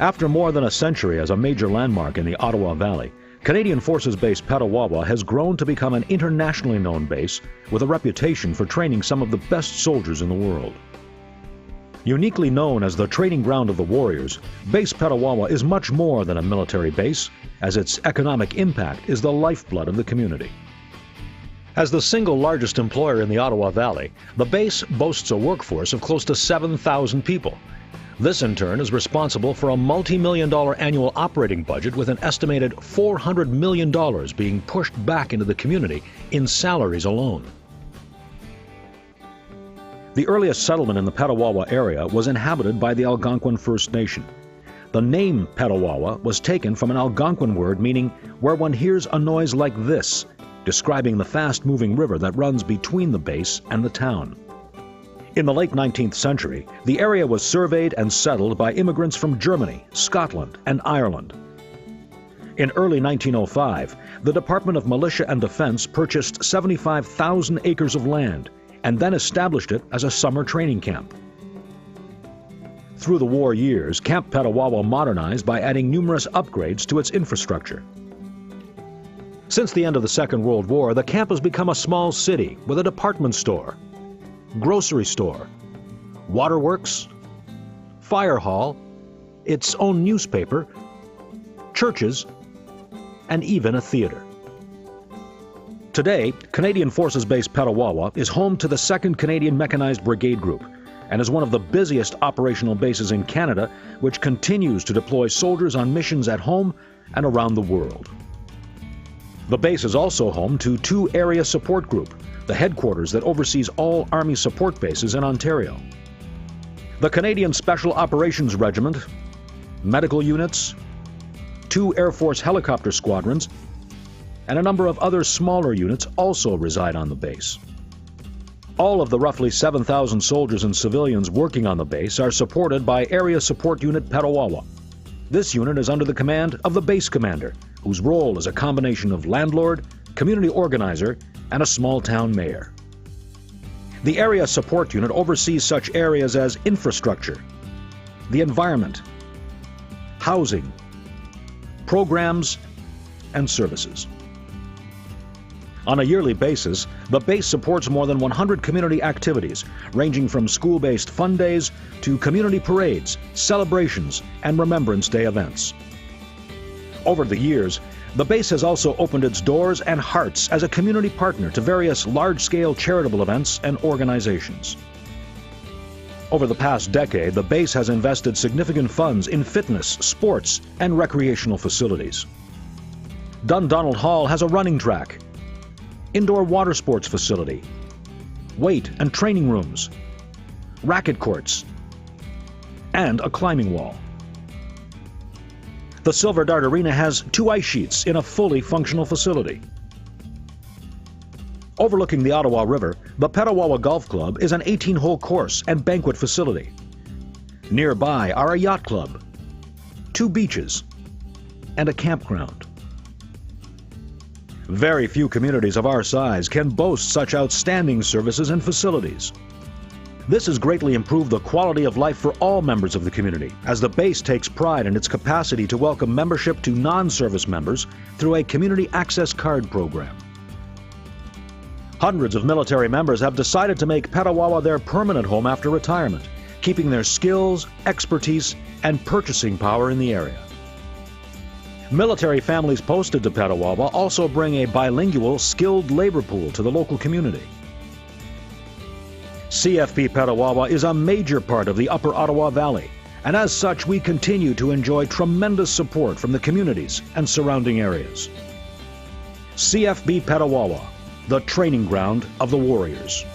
After more than a century as a major landmark in the Ottawa Valley, Canadian Forces Base Petawawa has grown to become an internationally known base with a reputation for training some of the best soldiers in the world. Uniquely known as the training ground of the warriors, Base Petawawa is much more than a military base, as its economic impact is the lifeblood of the community. As the single largest employer in the Ottawa Valley, the base boasts a workforce of close to 7,000 people. This in turn is responsible for a multi-million-dollar annual operating budget with an estimated $400 million being pushed back into the community in salaries alone. The earliest settlement in the Petawawa area was inhabited by the Algonquin First Nation. The name Petawawa was taken from an Algonquin word meaning where one hears a noise like this, describing the fast-moving river that runs between the base and the town. In the late 19th century, the area was surveyed and settled by immigrants from Germany, Scotland, and Ireland. In early 1905, the Department of Militia and Defense purchased 75,000 acres of land and then established it as a summer training camp. Through the war years, Camp Petawawa modernized by adding numerous upgrades to its infrastructure. Since the end of the Second World War, the camp has become a small city with a department store, grocery store, waterworks, fire hall, its own newspaper, churches, and even a theater. Today, Canadian Forces Base Petawawa is home to the 2nd Canadian Mechanized Brigade Group and is one of the busiest operational bases in Canada, which continues to deploy soldiers on missions at home and around the world. The base is also home to 2 Area Support Group, the headquarters that oversees all Army support bases in Ontario. The Canadian Special Operations Regiment, medical units, 2 Air Force helicopter squadrons, and a number of other smaller units also reside on the base. All of the roughly 7,000 soldiers and civilians working on the base are supported by Area Support Unit Petawawa. This unit is under the command of the base commander, whose role is a combination of landlord, community organizer, and a small-town mayor. The Area Support Unit oversees such areas as infrastructure, the environment, housing, programs, and services. On a yearly basis, the base supports more than 100 community activities, ranging from school-based fun days to community parades, celebrations, and Remembrance Day events. Over the years, the base has also opened its doors and hearts as a community partner to various large-scale charitable events and organizations. Over the past decade, the base has invested significant funds in fitness, sports, and recreational facilities. Dundonald Hall has a running track, indoor water sports facility, weight and training rooms, racket courts, and a climbing wall. The Silver Dart Arena has 2 ice sheets in a fully functional facility. Overlooking the Ottawa River, the Petawawa Golf Club is an 18-hole course and banquet facility. Nearby are a yacht club, 2 beaches, and a campground. Very few communities of our size can boast such outstanding services and facilities. This has greatly improved the quality of life for all members of the community, as the base takes pride in its capacity to welcome membership to non-service members through a community access card program. Hundreds of military members have decided to make Petawawa their permanent home after retirement, keeping their skills, expertise, and purchasing power in the area. Military families posted to Petawawa also bring a bilingual, skilled labor pool to the local community. CFB Petawawa is a major part of the Upper Ottawa Valley, and as such we continue to enjoy tremendous support from the communities and surrounding areas. CFB Petawawa, the training ground of the warriors.